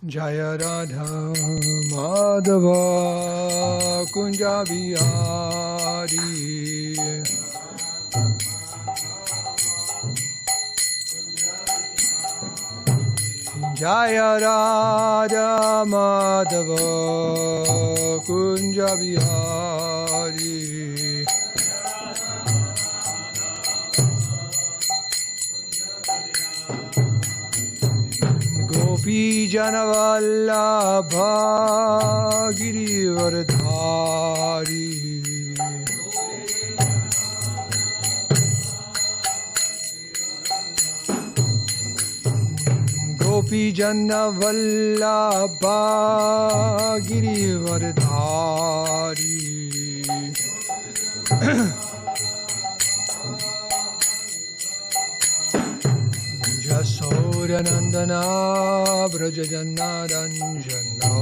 Jaya Radha Madhava Kunja Bihari Jaya Radha Madhava Kunja Bihari Gopi Janavallabha Girivardhari Gopi Janavallabha Girivardhari Yasodanandana Brajajanaranjana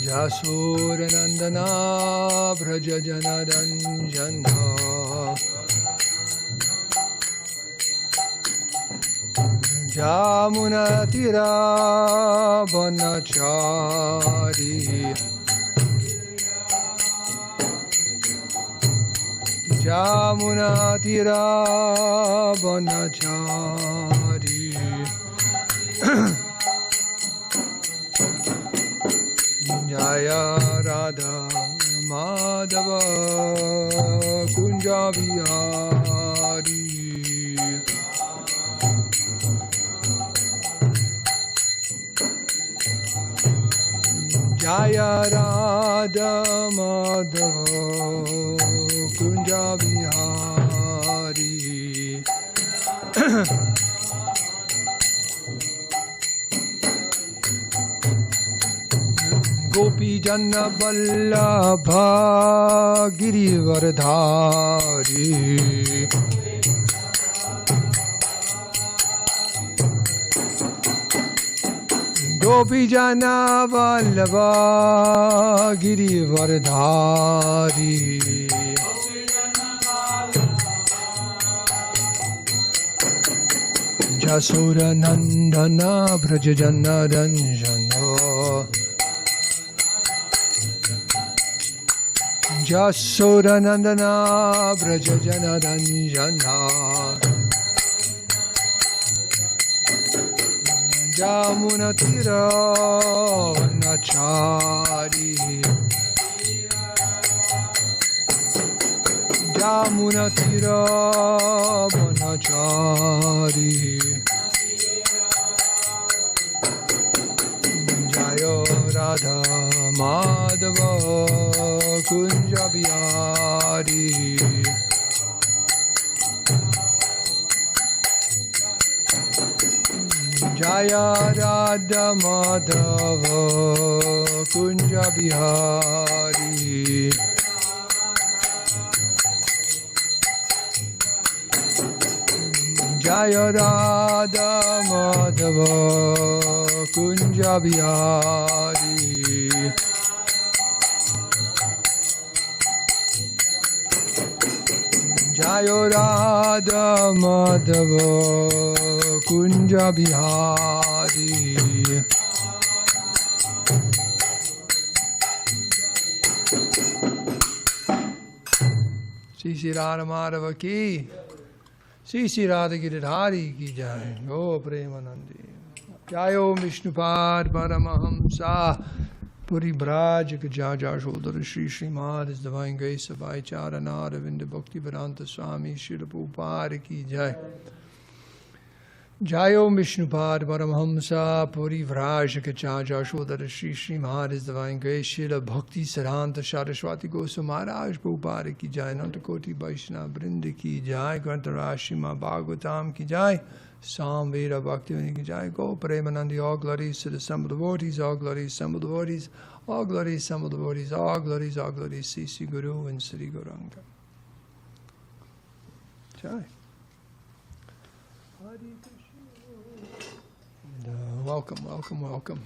Yasodanandana Brajajanaranjana Jamunatira Vanachari Jamunatira Vanachari Jaya Radha Madhava Kunja Bihari Jaya Radha Madhava Kunja Bihari Gopi Janna Vallabha Girivardhari Gopi Jana Vallabha Girivardhari Jasura Nandana Brajajana Ranjana Jasura Nandana Brajajana Ranjana Jamunatira Nachari Jamunatira Vanachari Jaya Radha Madhava Kunja Bihari Jaya Radha Madhava Kunja Bihari Jaya Radha Madhava Kunja Bihari Jaya Radha Madhava Kunja Bihari Sri Radha Madhava ki Sri Radha Giridhari ki jai Go Premanandi Jayo Vishnupad Paramahamsa Puri Braj Kajaja Shodhara Shri Srimad His Divine Grace of Vaicharana Ravinda Bhakti Vedanta Swami Srila Prabhupada ki jai Jayo Vishnupad Paramahamsa Puri Vraj Kajaja Shodhara Shri Srimad His Divine Grace Srila Bhakti Saranta Saraswati Goswami Maharaj Prabhupada ki jai Nantakoti Vaishnava Vrinda ki jai Grantaraj Srimad Bhagavatam ki jai Samveda Bhakti ki jai Go Premanandi all glories to the assembled devotees all glories assembled devotees all glories assembled devotees all glories Sri Guru and Sri Gauranga Jai Welcome, welcome, welcome.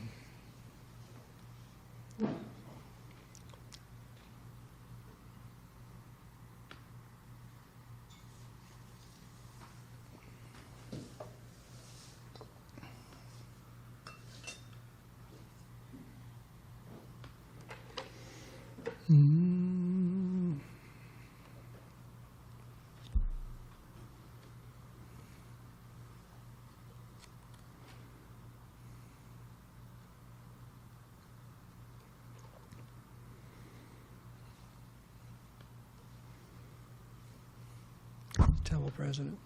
Temple president.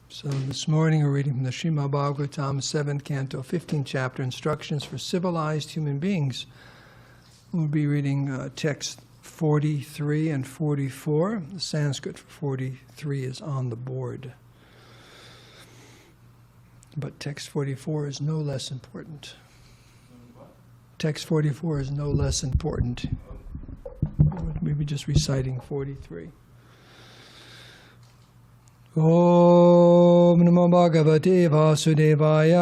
So this morning we're reading from the Srimad Bhagavatam, 7th Canto, 15th chapter, Instructions for Civilized Human Beings. We'll be reading text 43 and 44. The Sanskrit for 43 is on the board. But text 44 is no less important. Text 44 is no less important. Maybe just reciting 43. Om Namo Bhagavate Vasudevaya.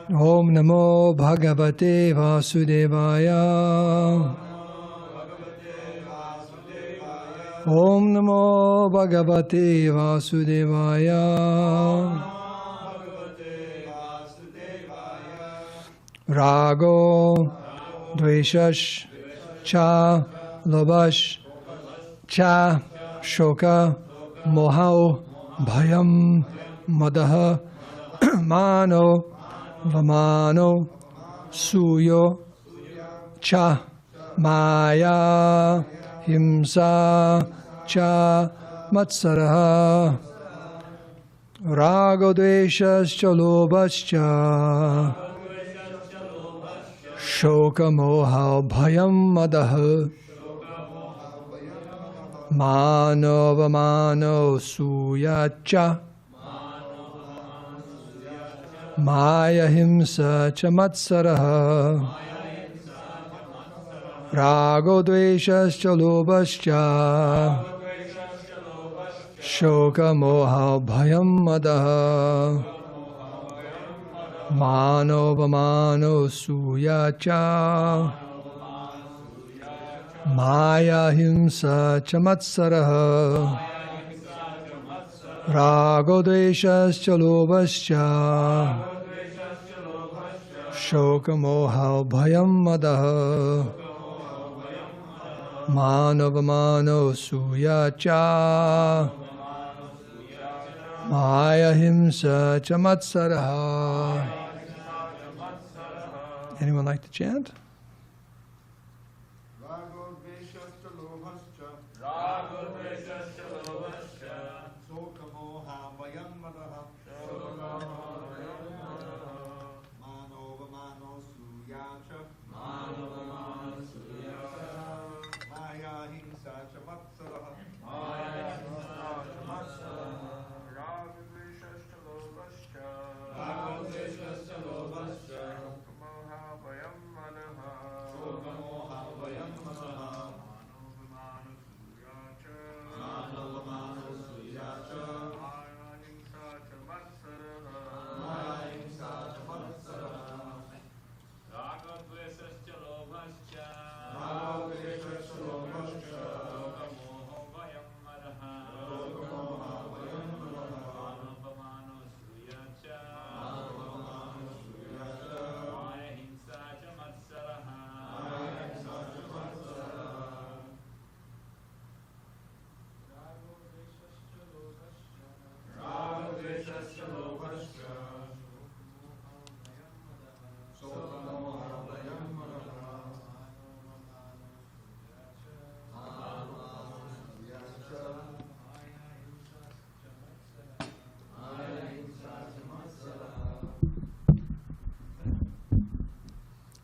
Om Namo Bhagavate Vasudevaya. Om Namo Bhagavate Vasudevaya. Rago, Dveshash, Cha, Lobash, Cha, Shoka, Mohao, Bhayam, Madaha, Mano, Vamano, Suyo, Cha, Maya, Himsa, Cha, Matsaraha, Rago, Dveshas, Chalobas, Cha, Shoka moha bhayam madaha mano vamano suyacha maya himsa chamatsaraha rago dveshas chalobascha shoka moha bhayam madaha Mano vamano suyacha Maya himsa chamatsaraha Rago dveshas chalobascha Shoka moha bhayam madaha Mano vamano suyacha Maya himsa chamatsaraha. Anyone like to chant?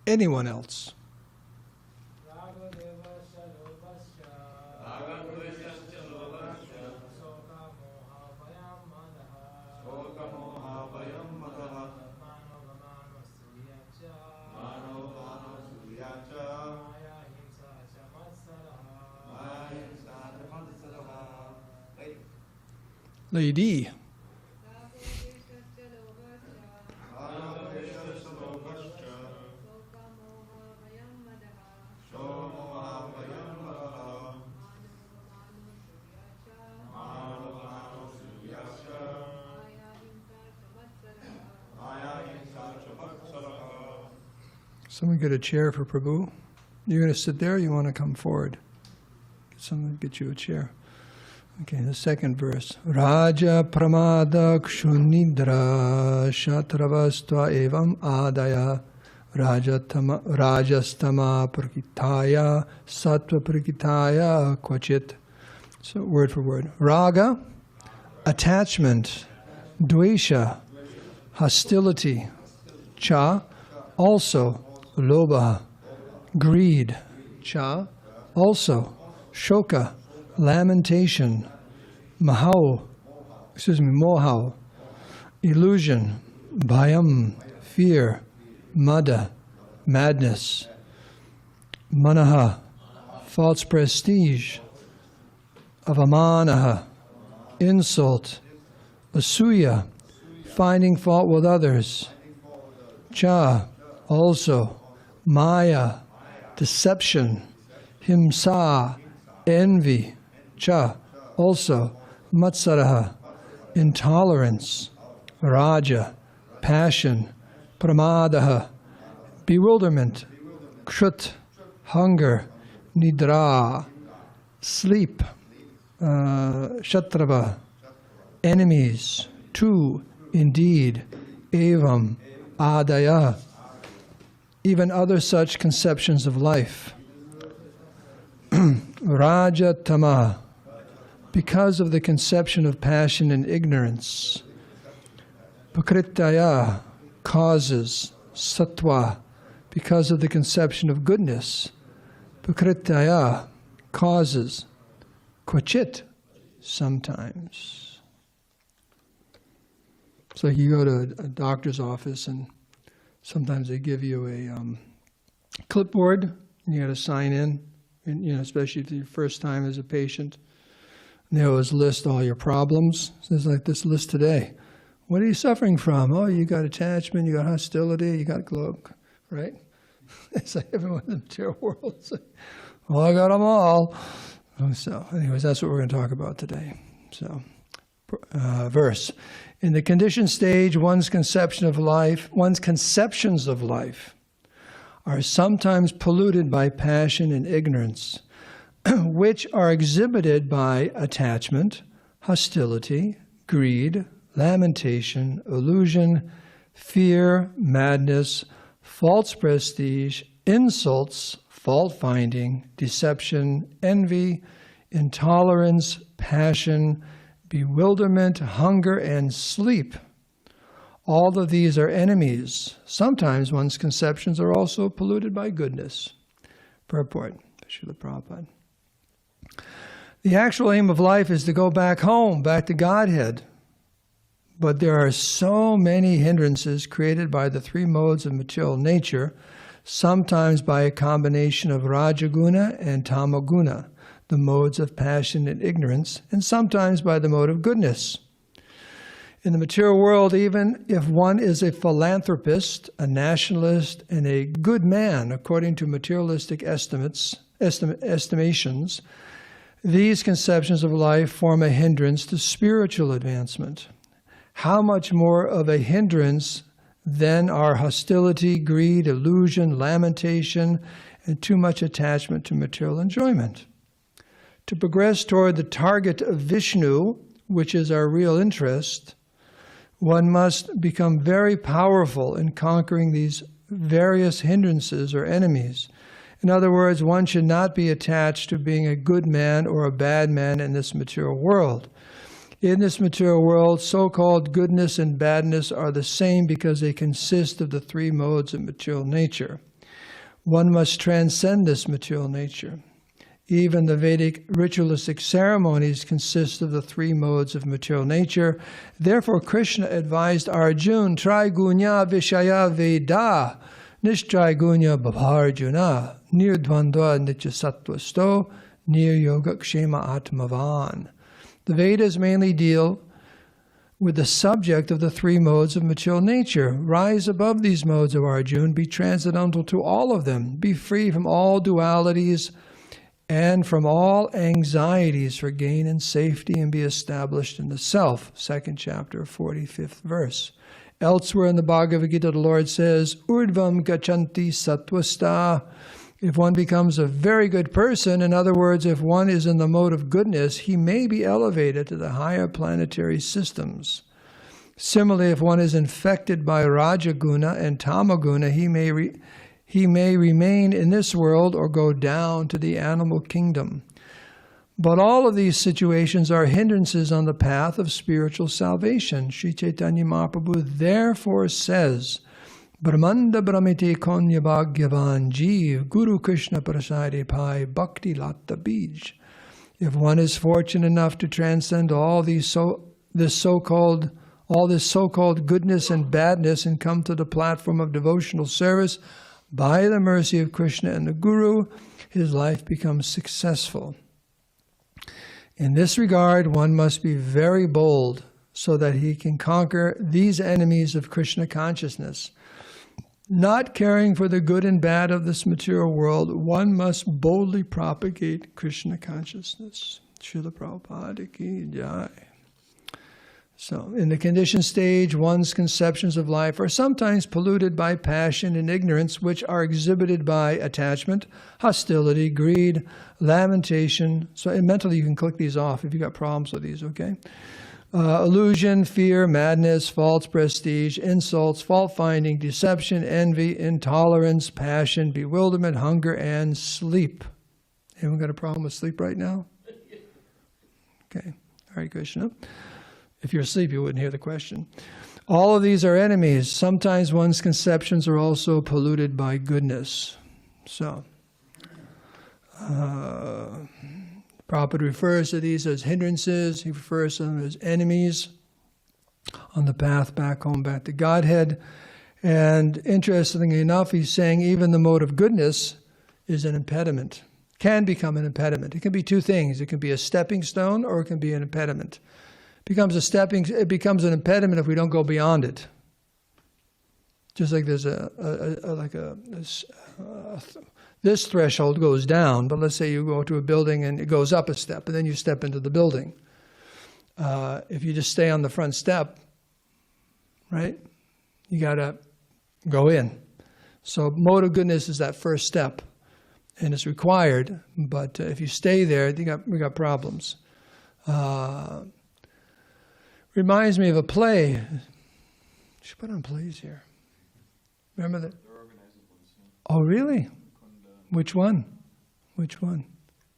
Anyone else? Lady. Someone get a chair for Prabhu. You're going to sit there or you want to come forward? Someone get you a chair. Okay, the second verse. Raja pramada kshunidra shatravastva evam adaya rajastama prakitaya sattva prakitaya kvachit. So word for word. Raga, attachment. Dvesha, hostility. Cha, also. Lobha, greed. Cha, also. Shoka, lamentation. Moha, illusion. Bhayam, fear. Mada, madness. Manaha, false prestige. Avamanaha, insult. Asuya, finding fault with others. Cha, also. Maya, deception. Himsa, envy. Cha, also. Matsaraha, intolerance. Raja, passion. Pramadaha, bewilderment. Kshrut, hunger. Nidra, sleep. Shatrava, enemies. Tu, indeed. Evam, adaya. Even other such conceptions of life. Rajatama, because of the conception of passion and ignorance. Pakritaya, causes. Sattva, because of the conception of goodness. Pakritaya, causes. Kvachit, sometimes. So you go to a doctor's office and sometimes they give you a clipboard and you got to sign in, and, especially if it's your first time as a patient. And they always list all your problems. So it's like this list today. What are you suffering from? Oh, you got attachment, you got hostility, you got globe, right? It's like everyone in the material world. It's like, well, I got them all. So anyways, that's what we're going to talk about today. So, verse. In the conditioned stage, one's conceptions of life are sometimes polluted by passion and ignorance, which are exhibited by attachment, hostility, greed, lamentation, illusion, fear, madness, false prestige, insults, fault-finding, deception, envy, intolerance, passion, bewilderment, hunger, and sleep. All of these are enemies. Sometimes one's conceptions are also polluted by goodness. Purport, Srila Prabhupada. The actual aim of life is to go back home, back to Godhead. But there are so many hindrances created by the three modes of material nature, sometimes by a combination of Rajaguna and Tamaguna, the modes of passion and ignorance, and sometimes by the mode of goodness. In the material world, even if one is a philanthropist, a nationalist, and a good man, according to materialistic estimations, these conceptions of life form a hindrance to spiritual advancement. How much more of a hindrance then are hostility, greed, illusion, lamentation, and too much attachment to material enjoyment. To progress toward the target of Viṣṇu, which is our real interest, one must become very powerful in conquering these various hindrances or enemies. In other words, one should not be attached to being a good man or a bad man in this material world. In this material world, so-called goodness and badness are the same because they consist of the three modes of material nature. One must transcend this material nature. Even the Vedic ritualistic ceremonies consist of the three modes of material nature. Therefore, Krishna advised Arjuna, Trigunya Vishaya Veda, Nishtrigunya Bhavarjuna, Nirdvandva Nityasattvasto, Nir Yoga Kshema Atmavan. The Vedas mainly deal with the subject of the three modes of material nature. Rise above these modes, O Arjuna, be transcendental to all of them, be free from all dualities and from all anxieties for gain and safety, and be established in the self. Second chapter, 45th verse. Elsewhere in the Bhagavad Gita, the Lord says, Urdvam gachanti sattvasta. If one becomes a very good person, in other words, if one is in the mode of goodness, he may be elevated to the higher planetary systems. Similarly, if one is infected by Rajaguna and Tamaguna, he may remain in this world or go down to the animal kingdom. But all of these situations are hindrances on the path of spiritual salvation. Sri Chaitanya Mahaprabhu therefore says, Brahmanda Brahmite Konya Bhagyavan Jeev Guru Krishna Prasade Pai Bhakti Latta Bij. If one is fortunate enough to transcend all this so-called goodness and badness and come to the platform of devotional service, by the mercy of Krishna and the Guru, his life becomes successful. In this regard, one must be very bold so that he can conquer these enemies of Krishna consciousness. Not caring for the good and bad of this material world, one must boldly propagate Krishna consciousness. Srila Prabhupada ki jai. So, in the conditioned stage, one's conceptions of life are sometimes polluted by passion and ignorance, which are exhibited by attachment, hostility, greed, lamentation. So, mentally, you can click these off if you've got problems with these, okay? Illusion, fear, madness, false prestige, insults, fault-finding, deception, envy, intolerance, passion, bewilderment, hunger, and sleep. Anyone got a problem with sleep right now? Okay. Hare Krishna. If you're asleep, you wouldn't hear the question. All of these are enemies. Sometimes one's conceptions are also polluted by goodness. So, Prabhupada refers to these as hindrances. He refers to them as enemies on the path back home, back to Godhead. And interestingly enough, he's saying even the mode of goodness is an impediment, can become an impediment. It can be two things. It can be a stepping stone or it can be an impediment. It becomes an impediment if we don't go beyond it. Just like there's this threshold goes down, but let's say you go to a building and it goes up a step, and then you step into the building. If you just stay on the front step, right, you got to go in. So mode of goodness is that first step, and it's required, but if you stay there, we got problems. Reminds me of a play. You should put on plays here. Remember that? Oh, really? Which one? Which one?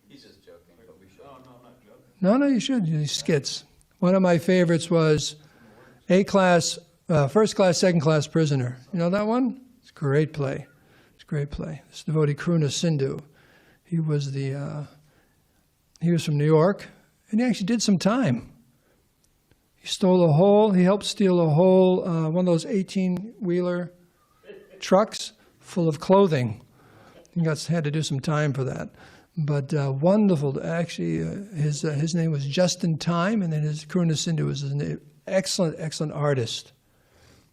He's just joking, but we should. Oh, no, I'm not No, joking. you should. These skits. One of my favorites was A-class, first class, second class prisoner. You know that one? It's a great play. It's a great play. This devotee Krishna Sindhu. He was from New York, and he actually did some time. He helped steal a whole, one of those 18-wheeler trucks full of clothing. He had to do some time for that. But wonderful, actually, his name was Just in Time, and then his Krishna Sindhu was an excellent, excellent artist.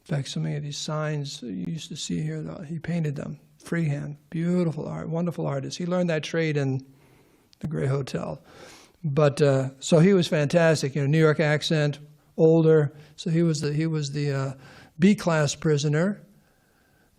In fact, so many of these signs you used to see here, he painted them, freehand, beautiful art, wonderful artist. He learned that trade in the Grey Hotel. But, so he was fantastic, New York accent, older, so he was the B-class prisoner,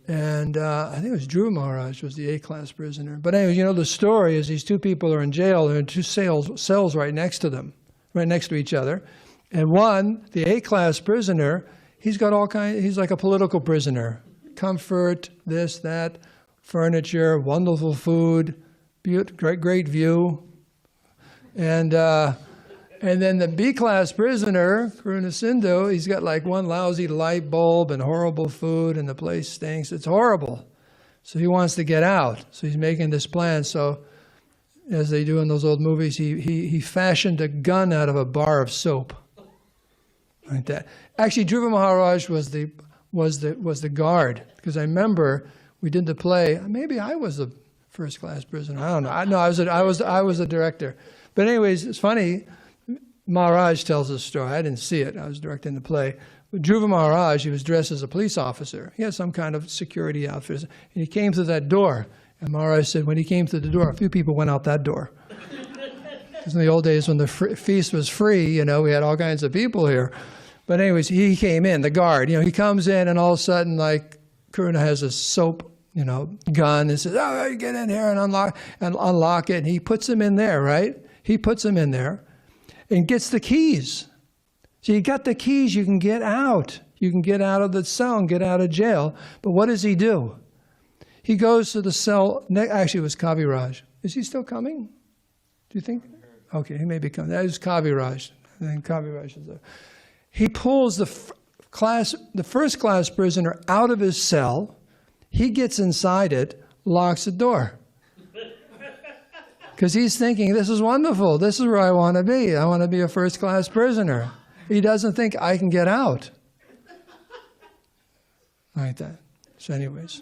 and I think it was Dhruva Maharaj was the A-class prisoner. But anyway, the story is these two people are in jail. There are two cells right next to them, right next to each other, and one, the A-class prisoner, he's got all kinds. He's like a political prisoner, comfort, this, that, furniture, wonderful food, great view, and then the B-class prisoner, Krishna Sindhu, he's got like one lousy light bulb and horrible food, and the place stinks. It's horrible. So he wants to get out. So he's making this plan. So, as they do in those old movies, he fashioned a gun out of a bar of soap, like that. Actually, Dhruva Maharaj was the guard, because I remember we did the play. Maybe I was the first-class prisoner. I don't know. I was the director. But anyways, it's funny. Maharaj tells this story. I didn't see it. I was directing the play. With Dhruva Maharaj, he was dressed as a police officer. He had some kind of security outfit. And he came through that door. And Maharaj said when he came through the door, a few people went out that door. Because in the old days when the feast was free, we had all kinds of people here. But anyways, he came in, the guard. He comes in, and all of a sudden, like, Karuna has a soap, gun, and says, "Oh, you get in here and unlock it." And he puts him in there, right? He puts him in there, and gets the keys. So you got the keys, you can get out. You can get out of the cell and get out of jail. But what does he do? He goes to the cell. Actually, it was Kaviraj. Is he still coming? Do you think? Okay, he may be coming. That is Kaviraj. I think Kaviraj is there. He pulls the first class prisoner out of his cell. He gets inside it, locks the door. Because he's thinking, this is wonderful. This is where I want to be. I want to be a first class prisoner. He doesn't think I can get out. Like that. So anyways.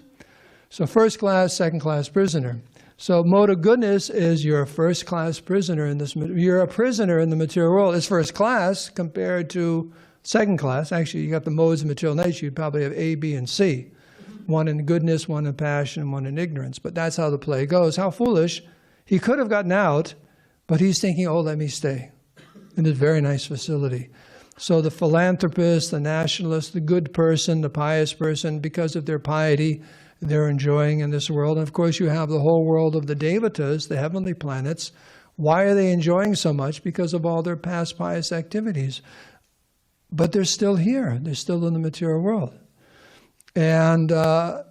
So first class, second class prisoner. So mode of goodness is you're a first class prisoner in this. You're a prisoner in the material world. It's first class compared to second class. Actually, you got the modes of material nature. You probably have A, B, and C. One in goodness, one in passion, one in ignorance. But that's how the play goes. How foolish. He could have gotten out, but he's thinking, oh, let me stay in this very nice facility. So the philanthropist, the nationalist, the good person, the pious person, because of their piety, they're enjoying in this world. And of course, you have the whole world of the devatas, the heavenly planets. Why are they enjoying so much? Because of all their past pious activities. But they're still here. They're still in the material world. And the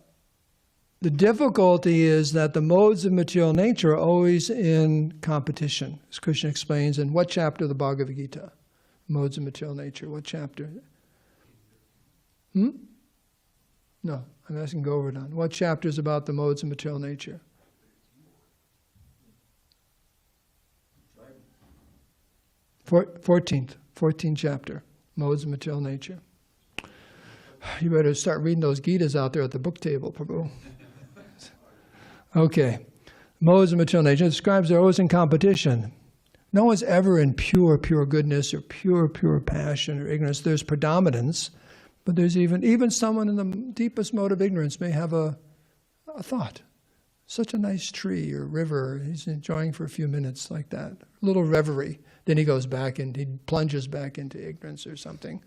difficulty is that the modes of material nature are always in competition, as Krishna explains in what chapter of the Bhagavad Gita? Modes of material nature. What chapter? No, I'm asking Govardhan. What chapter is about the modes of material nature? 14th chapter. Modes of material nature. You better start reading those Gitas out there at the book table, Prabhu. Okay. Modes of material nature describes they're always in competition. No one's ever in pure goodness or pure passion or ignorance. There's predominance, but there's even someone in the deepest mode of ignorance may have a thought. Such a nice tree or river, he's enjoying for a few minutes like that. A little reverie. Then he goes back and he plunges back into ignorance or something.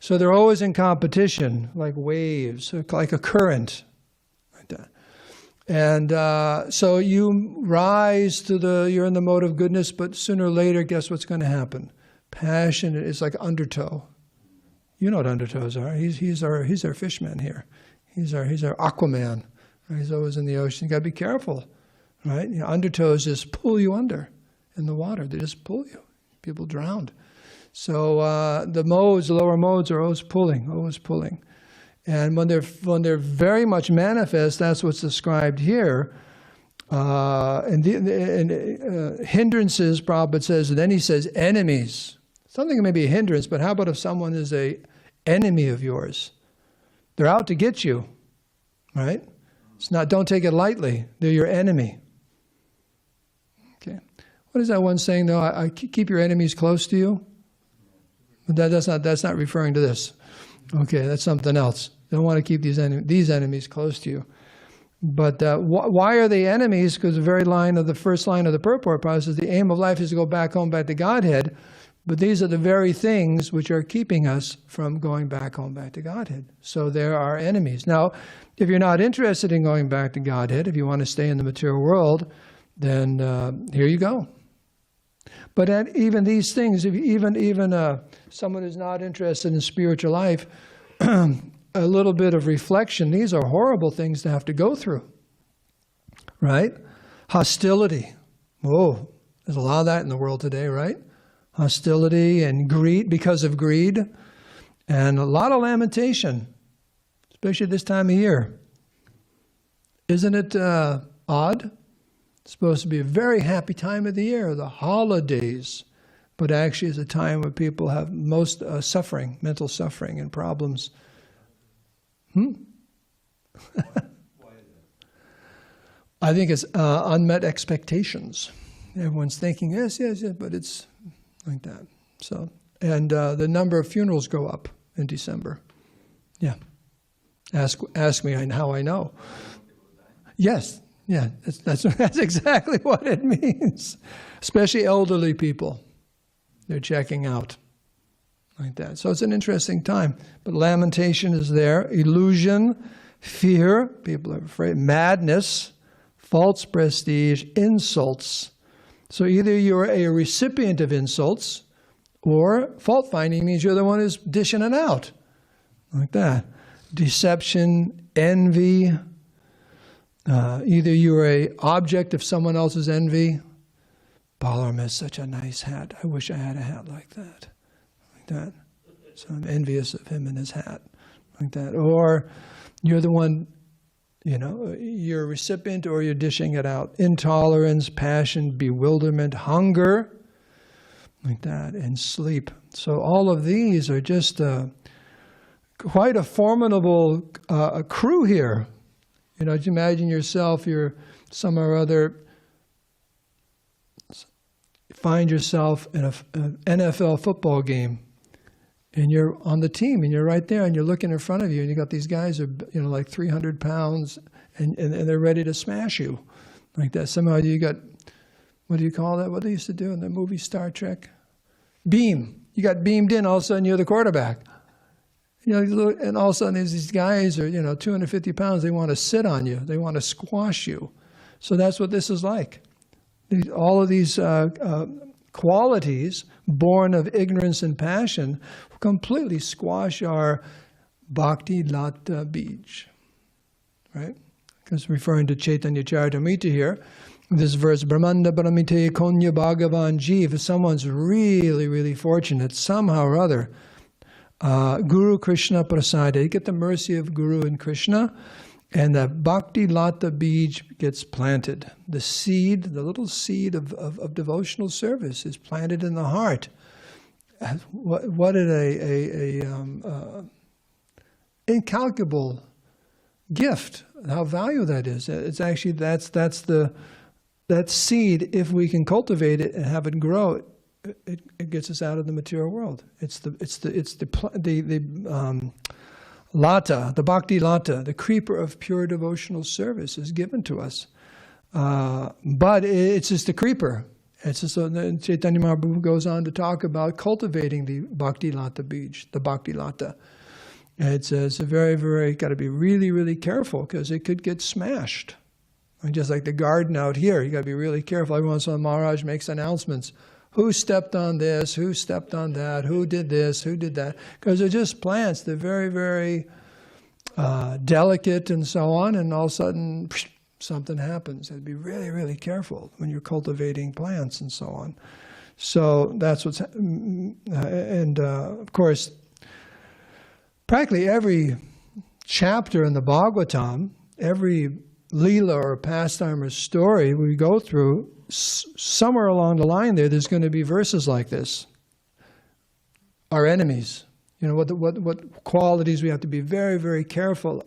So they're always in competition, like waves, like a current, like that. And so you rise to you're in the mode of goodness, but sooner or later, guess what's going to happen? Passion is like undertow. You know what undertows are. He's our fishman here. He's our Aquaman. Right? He's always in the ocean. You got to be careful, right? Undertows just pull you under in the water. They just pull you. People drowned. So the lower modes are always pulling. And when they're very much manifest, that's what's described here. And hindrances, Prabhupada says, and then he says enemies. Something may be a hindrance, but how about if someone is an enemy of yours? They're out to get you, right? Don't take it lightly. They're your enemy. Okay. What is that one saying though? I keep your enemies close to you. But that's not referring to this. Okay, that's something else. They don't want to keep these enemies close to you. But why are they enemies? Because the first line of the purport says the aim of life is to go back home, back to Godhead. But these are the very things which are keeping us from going back home, back to Godhead. So there are enemies. Now, if you're not interested in going back to Godhead, if you want to stay in the material world, then here you go. But even these things, even someone who's not interested in spiritual life, a little bit of reflection, these are horrible things to have to go through, right? Hostility. Whoa, there's a lot of that in the world today, right? Hostility and greed, because of greed, and a lot of lamentation, especially this time of year. Isn't it odd? It's supposed to be a very happy time of the year, the holidays, but actually it's a time when people have most suffering, mental suffering and problems. I think it's unmet expectations. Everyone's thinking, yes, but it's like that. So, and the number of funerals go up in December. Yeah. Ask me how I know. Yes. Yeah, that's exactly what it means. Especially elderly people. They're checking out. like that. So it's an interesting time. But lamentation is there, illusion, fear, people are afraid, madness, false prestige, insults. So either you're a recipient of insults, or fault-finding means you're the one who's dishing it out, like that. Deception, envy, either you're an object of someone else's envy. Balaram has such a nice hat. I wish I had a hat like that. Like that. So I'm envious of him and his hat. Like that. Or you're the one, you're a recipient or you're dishing it out. Intolerance, passion, bewilderment, hunger, like that, and sleep. So all of these are just quite a formidable crew here. Just imagine yourself, you're somewhere or other, find yourself in an NFL football game, and you're on the team, and you're right there, and you're looking in front of you, and you got these guys who are, like 300 pounds, and they're ready to smash you, like that. Somehow you got, what do you call that? What they used to do in the movie Star Trek? Beam. You got beamed in, all of a sudden you're the quarterback. And all of a sudden these guys are, 250 pounds, they want to sit on you. They want to squash you. So that's what this is like. All of these qualities born of ignorance and passion completely squash our Bhakti Lata Bij. Right? Because referring to Chaitanya Charitamrita here, this verse, Brahmanda Paramite Konya Bhagavan Jeev, if someone's really, really fortunate, somehow or other, Guru Krishna Prasada, you get the mercy of Guru and Krishna, and the Bhakti Lata Bij gets planted. The seed, the little seed of devotional service is planted in the heart. What an incalculable gift, how valuable that is. It's actually, that seed, if we can cultivate it and have it grow, it gets us out of the material world. It's the lata, the bhakti lata, the creeper of pure devotional service is given to us. But it's just a creeper. It's just Chaitanya Mahaprabhu goes on to talk about cultivating the bhakti lata bij, the bhakti lata. It's a very, very, got to be really, really careful because it could get smashed. And just like the garden out here, you got to be really careful. Every once in a while, Maharaj makes announcements. Who stepped on this? Who stepped on that? Who did this? Who did that? Because they're just plants. They're very, very delicate and so on. And all of a sudden, something happens. You have to be really, really careful when you're cultivating plants and so on. So that's what's... And of course, practically every chapter in the Bhagavatam, every Leela or pastime or story we go through, somewhere along the line there's going to be verses like this. Our enemies, what qualities we have to be very, very careful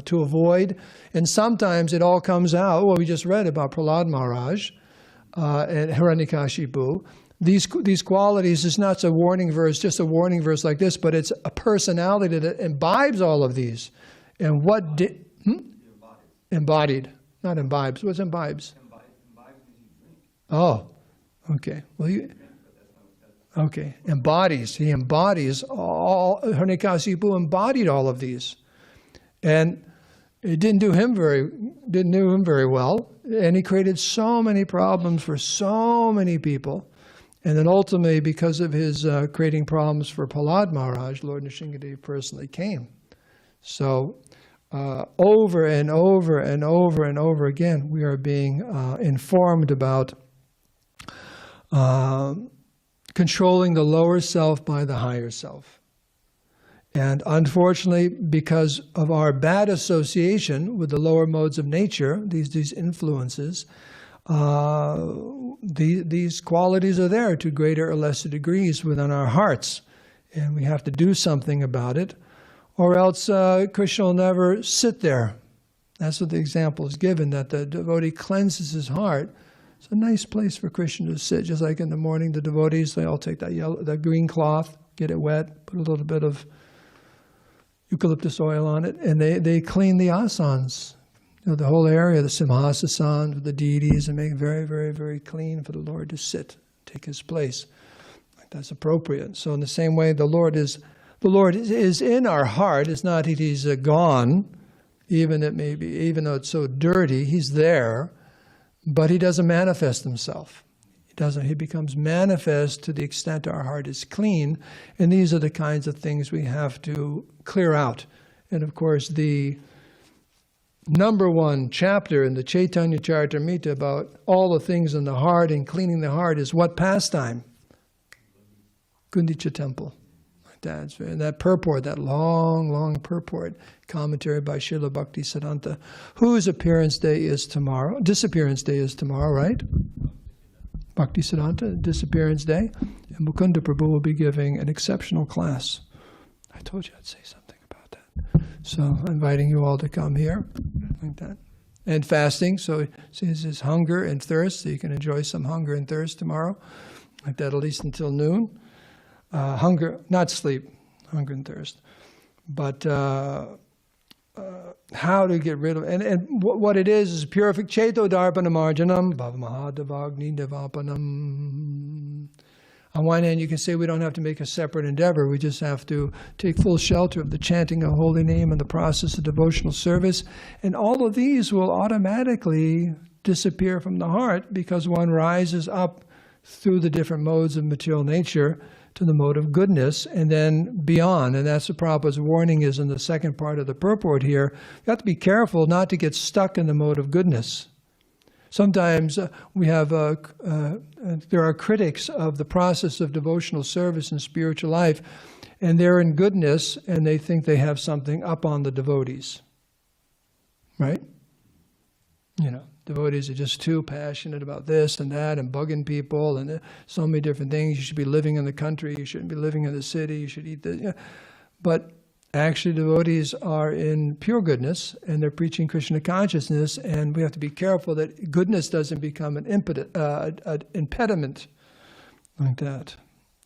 to avoid. And sometimes it all comes out, we just read about Prahlad Maharaj and Hiranyakashipu. These qualities is not a warning verse, just a warning verse like this, but it's a personality that imbibes all of these. And what did... Embodied, not imbibes. What's imbibes? Oh, okay. Well, okay. Embodies. He embodies all. Hiranyakashipu embodied all of these, and it didn't do him very well. And he created so many problems for so many people. And then ultimately, because of his creating problems for Prahlad Maharaj, Lord Nrsingadev personally came. So. Over and over and over and over again, we are being informed about controlling the lower self by the higher self. And unfortunately, because of our bad association with the lower modes of nature, these influences, these qualities are there to greater or lesser degrees within our hearts. And we have to do something about it. Or else Krishna will never sit there. That's what the example is given, that the devotee cleanses his heart. It's a nice place for Krishna to sit. Just like in the morning, the devotees, they all take that green cloth, get it wet, put a little bit of eucalyptus oil on it, and they clean the asanas. The whole area, the simhasasana, the deities, and make it very, very, very clean for the Lord to sit, take his place. That's appropriate. So in the same way, the Lord is in our heart. It's not that He's gone, even though it's so dirty, He's there, but He doesn't manifest Himself. He becomes manifest to the extent our heart is clean, and these are the kinds of things we have to clear out. And of course, the number one chapter in the Chaitanya Charitamrita about all the things in the heart and cleaning the heart is what pastime? Gundicha temple. And that purport, that long, long purport, commentary by Srila Bhakti Siddhanta, whose appearance day is tomorrow. Disappearance day is tomorrow, right? Bhakti Siddhanta, disappearance day. And Mukunda Prabhu will be giving an exceptional class. I told you I'd say something about that. So I'm inviting you all to come here, like that. And fasting, so it says hunger and thirst, so you can enjoy some hunger and thirst tomorrow, like that, at least until noon. Hunger, not sleep, hunger and thirst. But how to get rid of, and what it is purific cheto darpana marjanam bhavamahadavagni devapanam. On one hand, you can say we don't have to make a separate endeavor. We just have to take full shelter of the chanting of holy name and the process of devotional service. And all of these will automatically disappear from the heart because one rises up through the different modes of material nature to the mode of goodness and then beyond. And that's what Prabhupada's warning is in the second part of the purport here. You have to be careful not to get stuck in the mode of goodness. Sometimes we have, there are critics of the process of devotional service and spiritual life, and they're in goodness and they think they have something up on the devotees. Right? You know, devotees are just too passionate about this and that and bugging people and so many different things. You should be living in the country. You shouldn't be living in the city. You should eat this. Yeah. But actually, devotees are in pure goodness and they're preaching Krishna consciousness, and we have to be careful that goodness doesn't become an impediment like that,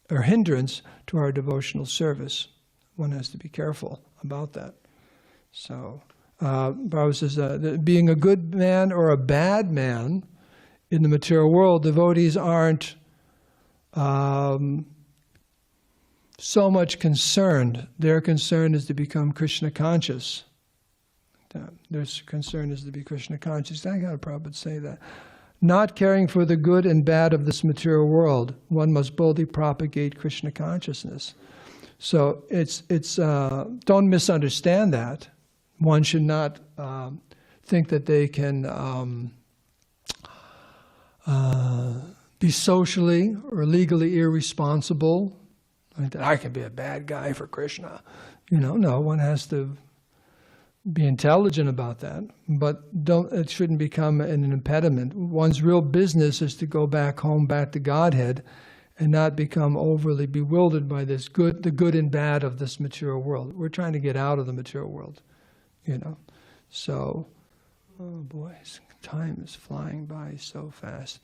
or hindrance to our devotional service. One has to be careful about that. So Prabhupada says that being a good man or a bad man in the material world, devotees aren't so much concerned. Their concern is to become Krishna conscious. Their concern is to be Krishna conscious. I got to probably say that. Not caring for the good and bad of this material world, one must boldly propagate Krishna consciousness. So it's don't misunderstand that. One should not think that they can be socially or legally irresponsible. Like that I can be a bad guy for Krishna. No, one has to be intelligent about that. But it shouldn't become an impediment. One's real business is to go back home, back to Godhead, and not become overly bewildered by the good and bad of this material world. We're trying to get out of the material world. So, oh boy, time is flying by so fast.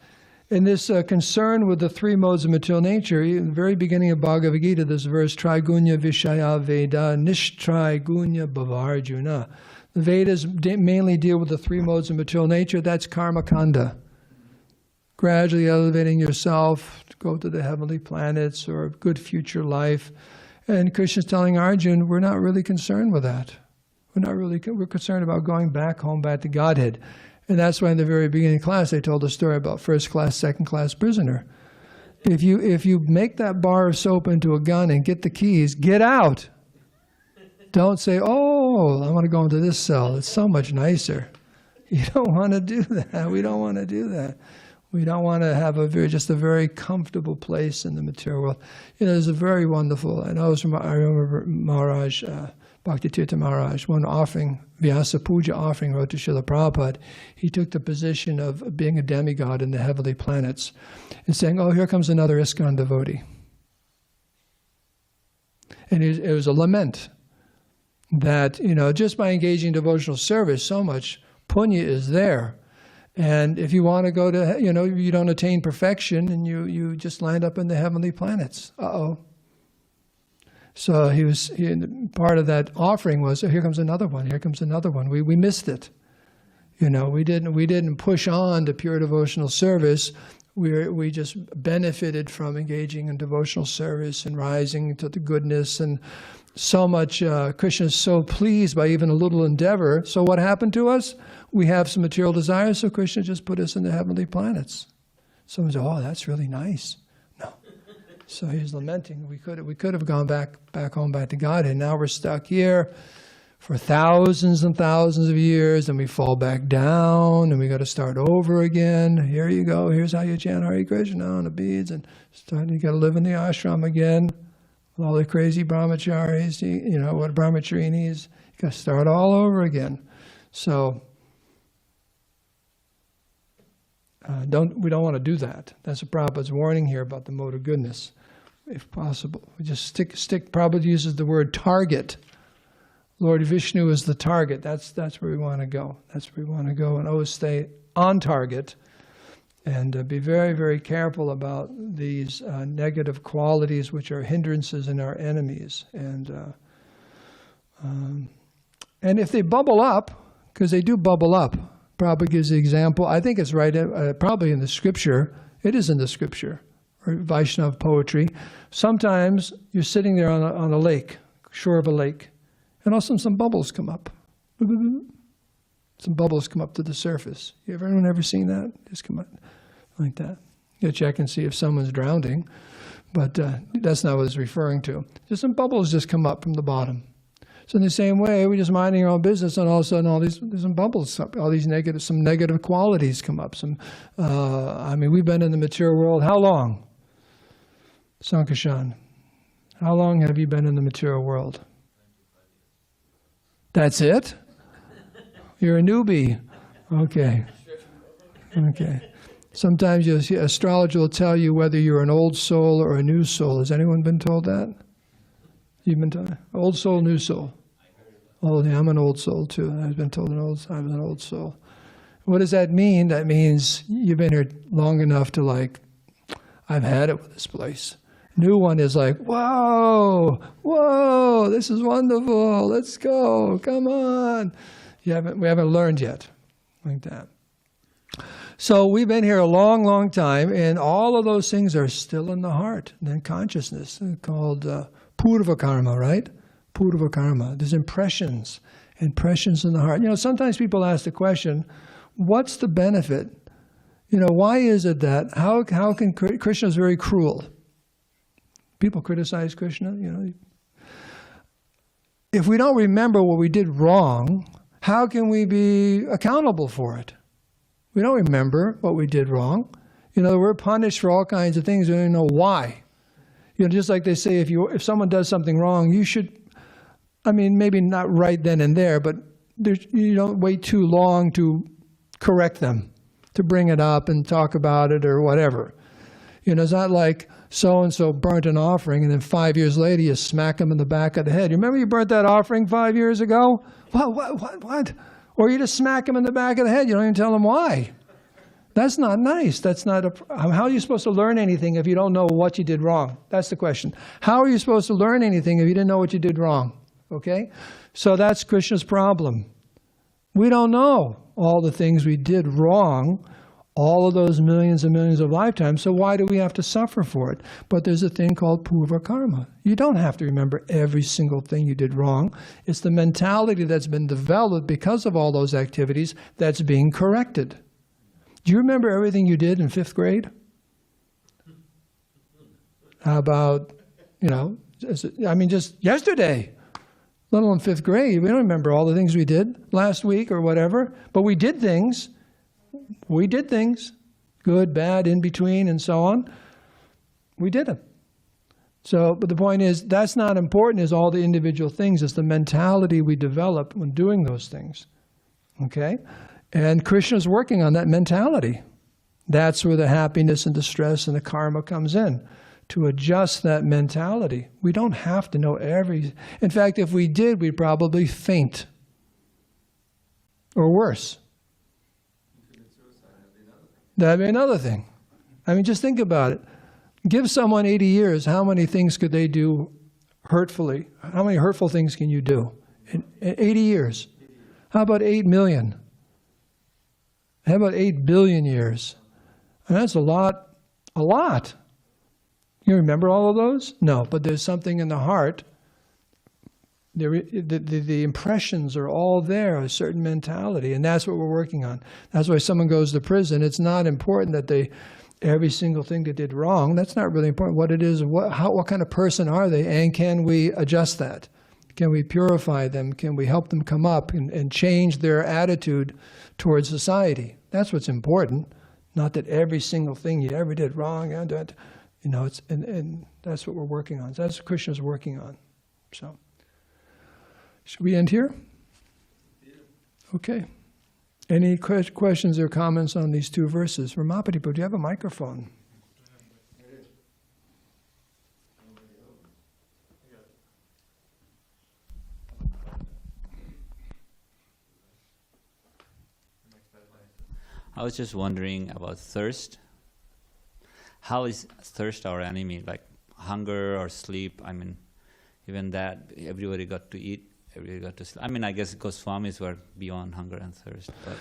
In this concern with the three modes of material nature, in the very beginning of Bhagavad Gita, this verse, Trigunya Vishaya Veda Nishtrigunya Bhavarjuna. The Vedas mainly deal with the three modes of material nature. That's karma kanda. Gradually elevating yourself to go to the heavenly planets or a good future life. And Krishna's telling Arjuna, we're not really concerned with that. We're concerned about going back home, back to Godhead. And that's why in the very beginning of class I told a story about first class, second class prisoner. If you make that bar of soap into a gun and get the keys, get out. Don't say, oh, I want to go into this cell. It's so much nicer. You don't want to do that. We don't want to do that. We don't want to have just a very comfortable place in the material world. There's a very wonderful, I remember Maharaj, Bhakti Tirtha Maharaj, one offering, Vyasa Puja offering, wrote to Srila Prabhupada. He took the position of being a demigod in the heavenly planets and saying, oh, here comes another ISKCON devotee. And it was a lament that, just by engaging in devotional service, so much punya is there. And if you want to go to, you don't attain perfection and you just land up in the heavenly planets. Uh-oh. So part of that offering was, oh, here comes another one, here comes another one. We missed it. We didn't push on to pure devotional service. We just benefited from engaging in devotional service and rising to the goodness, and so much. Krishna is so pleased by even a little endeavor. So what happened to us? We have some material desires, so Krishna just put us in the heavenly planets. Someone said, "Oh, that's really nice." No. So he's lamenting. We could have gone back home, back to Godhead. Now we're stuck here for thousands and thousands of years, and we fall back down, and we got to start over again. Here you go. Here's how you chant Hare Krishna on the beads, and you got to live in the ashram again with all the crazy brahmacharis. You know what brahmacharinis? You got to start all over again. So we don't want to do that. That's what Prabhupada's warning here about the mode of goodness, if possible. We just stick. Prabhupada uses the word target. Lord Viṣṇu is the target. That's where we want to go. That's where we want to go, and always stay on target, and be very, very careful about these negative qualities, which are hindrances and our enemies. And if they bubble up, because they do bubble up, Prabhupada gives the example. I think it's right, probably in the scripture. It is in the scripture, or Vaishnava poetry. Sometimes you're sitting there on a lake, shore of a lake, and all of a sudden some bubbles come up. Some bubbles come up to the surface. Anyone ever seen that? Just come up like that. You check and see if someone's drowning, but that's not what it's referring to. Just some bubbles just come up from the bottom. So in the same way, we're just minding our own business, and all of a sudden, there's some bubbles up, some negative qualities come up. We've been in the material world how long? Sankashan, how long have you been in the material world? That's it? You're a newbie. Okay. Sometimes you'll see astrology will tell you whether you're an old soul or a new soul. Has anyone been told that? You've been told? Old soul, new soul. Oh, yeah, I'm an old soul too. I've been told I was an old soul. What does that mean? That means you've been here long enough to I've had it with this place. New one is like, whoa, this is wonderful. Let's go. Come on. We haven't learned yet, like that. So we've been here a long, long time, and all of those things are still in the heart. And then consciousness, called purva karma, right? Purva karma. There's impressions in the heart. Sometimes people ask the question, what's the benefit? Why is it that, how can Krishna is very cruel? People criticize Krishna, If we don't remember what we did wrong, how can we be accountable for it? We don't remember what we did wrong. We're punished for all kinds of things. We don't even know why. Just like they say, if someone does something wrong, you should, maybe not right then and there, but you don't wait too long to correct them, to bring it up and talk about it or whatever. It's not like so-and-so burnt an offering and then 5 years later you smack them in the back of the head. You remember you burnt that offering 5 years ago? What? Or you just smack them in the back of the head. You don't even tell them why. That's not nice. How are you supposed to learn anything if you don't know what you did wrong? That's the question. How are you supposed to learn anything if you didn't know what you did wrong? Okay? So that's Krishna's problem. We don't know all the things we did wrong, all of those millions and millions of lifetimes, so why do we have to suffer for it? But there's a thing called purva karma. You don't have to remember every single thing you did wrong. It's the mentality that's been developed because of all those activities that's being corrected. Do you remember everything you did in 5th grade? How about, just yesterday, let alone 5th grade. We don't remember all the things we did last week or whatever, but we did things. Good, bad, in between, and so on. We did them. But the point is, that's not important as all the individual things. It's the mentality we develop when doing those things. Okay? And Krishna's working on that mentality. That's where the happiness and the stress and the karma comes in, to adjust that mentality. We don't have to know every... In fact, if we did, we'd probably faint. Or worse. That'd be another thing. Just think about it. Give someone 80 years, how many things could they do hurtfully? How many hurtful things can you do in 80 years? How about 8 million? How about 8 billion years? And that's a lot A lot. You remember all of those? No, but there's something in the heart. The impressions are all there, a certain mentality, and that's what we're working on. That's why someone goes to prison. It's not important that every single thing they did wrong. That's not really important. What it is, what kind of person are they, and can we adjust that? Can we purify them? Can we help them come up and change their attitude towards society? That's what's important. Not that every single thing you ever did wrong, and that's what we're working on. That's what Krishna's working on. So, should we end here? Okay. Any questions or comments on these two verses? Ramapati, do you have a microphone? I was just wondering about thirst. How is thirst our enemy? Like hunger or sleep? I mean, even that, everybody got to eat, everybody got to sleep. I mean, I guess Goswamis were beyond hunger and thirst. But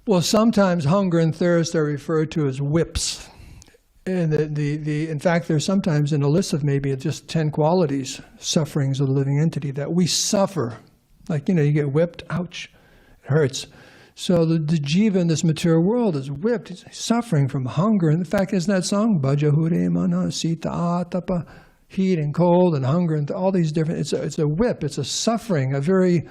well, sometimes hunger and thirst are referred to as whips. And in fact, there's sometimes in a list of maybe just 10 qualities, sufferings of the living entity, that we suffer. Like, you get whipped, ouch, it hurts. So the jiva in this material world is whipped, he's suffering from hunger. And in fact, isn't that song, Bhajahure Mana Sita Atapa, heat and cold and hunger and all these different, it's a whip, it's a suffering, a very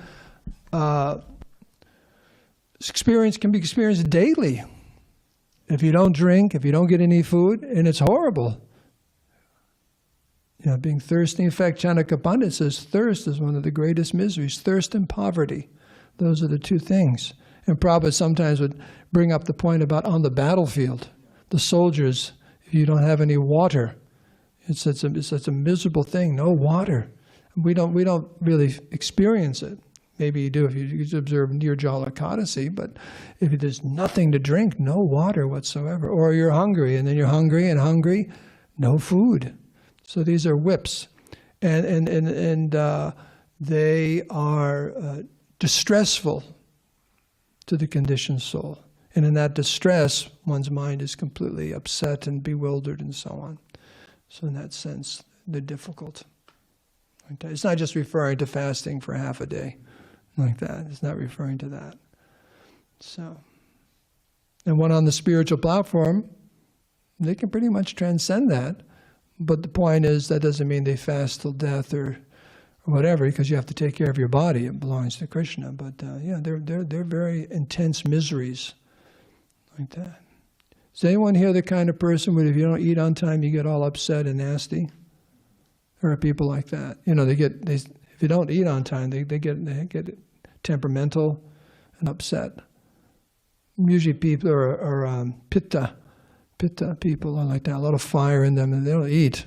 experience can be experienced daily. If you don't drink, if you don't get any food, and it's horrible. Being thirsty. In fact, Chanakya Pandit says thirst is one of the greatest miseries. Thirst and poverty. Those are the two things. And Prabhupada sometimes would bring up the point about on the battlefield, the soldiers, if you don't have any water, it's a miserable thing, no water. We don't really experience it. Maybe you do if you observe Nirjala Ekadasi, but if there's nothing to drink, no water whatsoever, or you're hungry, and then you're hungry and hungry, no food. So these are whips, and they are distressful to the conditioned soul. And in that distress, one's mind is completely upset and bewildered and so on. So in that sense, they're difficult. It's not just referring to fasting for half a day like that. It's not referring to that. So, and one on the spiritual platform, they can pretty much transcend that. But the point is, that doesn't mean they fast till death or whatever, because you have to take care of your body. It belongs to Krishna. But they're very intense miseries like that. Is anyone here the kind of person where if you don't eat on time, you get all upset and nasty? There are people like that. If you don't eat on time, they get temperamental and upset. Usually people are pitta people are like that. A lot of fire in them, and they don't eat.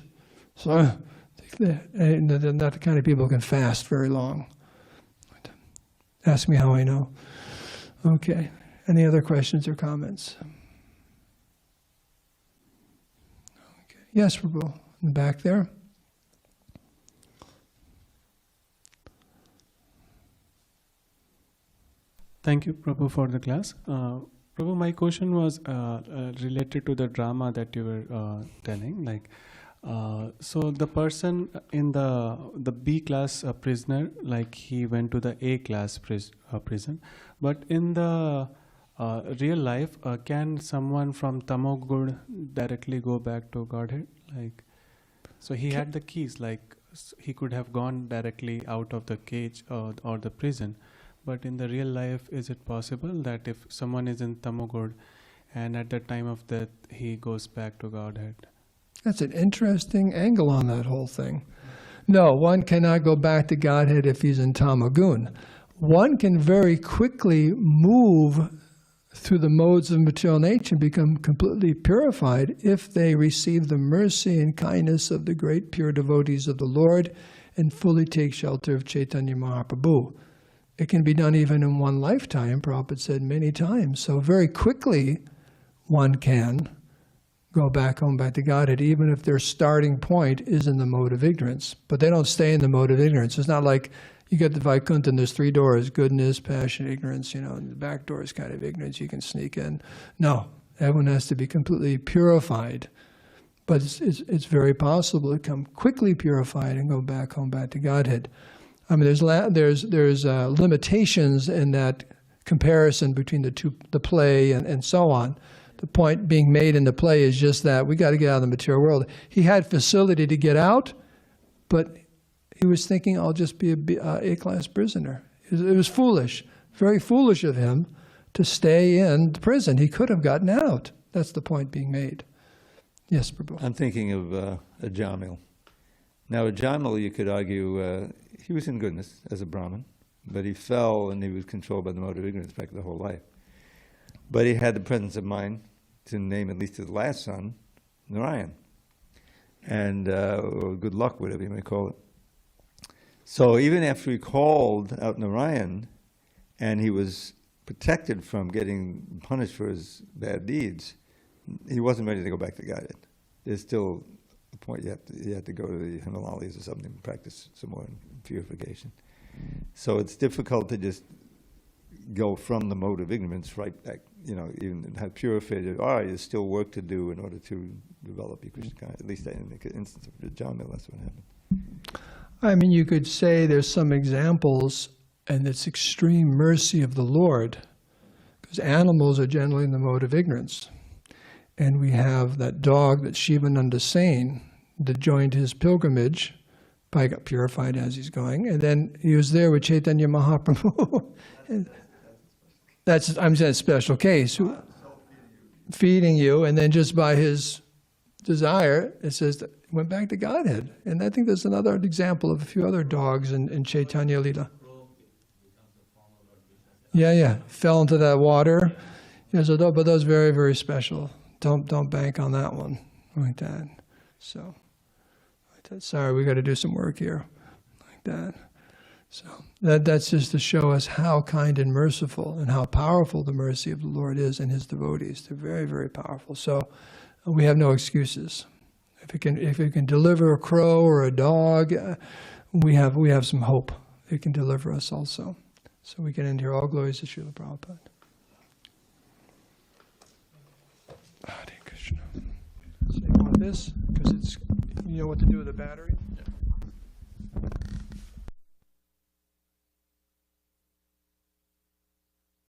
So they're not the kind of people who can fast very long. Ask me how I know. Okay. Any other questions or comments? Okay. Yes, Prabhu. In the back there. Thank you, Prabhu, for the class. Prabhu, my question was related to the drama that you were telling. So the person in the B class prisoner, like he went to the A class prison, but in the real life, can someone from Tamogud directly go back to Godhead? So he had the keys, he could have gone directly out of the cage or the prison. But in the real life, is it possible that if someone is in Tamogud and at the time of death, he goes back to Godhead? That's an interesting angle on that whole thing. No, one cannot go back to Godhead if he's in Tamagun. One can very quickly move through the modes of material nature and become completely purified if they receive the mercy and kindness of the great pure devotees of the Lord and fully take shelter of Chaitanya Mahaprabhu. It can be done even in one lifetime, Prabhupada said many times. So very quickly, one can go back home, back to Godhead, even if their starting point is in the mode of ignorance. But they don't stay in the mode of ignorance. It's not like you get the Vaikuntha and there's 3 doors, goodness, passion, ignorance, and the back door is kind of ignorance, you can sneak in. No, everyone has to be completely purified But it's very possible to come quickly purified and go back home, back to Godhead. I mean, there's limitations in that comparison between the play and so on. The point being made in the play is just that we got to get out of the material world. He had facility to get out, but he was thinking, I'll just be a A-class prisoner. It was foolish, very foolish of him to stay in the prison. He could have gotten out. That's the point being made. Yes, Prabhu. I'm thinking of a Jamil. Now, a Jamil, you could argue, he was in goodness as a Brahmin, but he fell and he was controlled by the mode of ignorance back the whole life. But he had the presence of mind to name at least his last son, Narayan. And or good luck, whatever you may call it. So even after he called out Narayan, and he was protected from getting punished for his bad deeds, he wasn't ready to go back to Godhead. There's still a point you have to go to the Himalayas or something and practice some more purification. So it's difficult to just go from the mode of ignorance right back, even have purified it. All right, there's still work to do in order to develop your Krishna consciousness. At least in the instance of the Jamil, that's what happened. I mean, you could say there's some examples, and it's extreme mercy of the Lord, because animals are generally in the mode of ignorance. And we have that dog that Shivananda Sain that joined his pilgrimage, probably got purified as he's going, and then he was there with Chaitanya Mahaprabhu. I'm saying a special case. Feeding you, and then just by his desire, it says that he went back to Godhead. And I think there's another example of a few other dogs in Chaitanya Lila. Yeah, fell into that water. But that was very, very special. Don't bank on that one like that. So, sorry, we got to do some work here, like that. So that's just to show us how kind and merciful and how powerful the mercy of the Lord is and His devotees. They're very, very powerful. So we have no excuses. If it can deliver a crow or a dog, we have some hope. It can deliver us also. So we can end here. All glories to Srila Prabhupada. Hare Krishna. So you want this? Because you know what to do with the battery?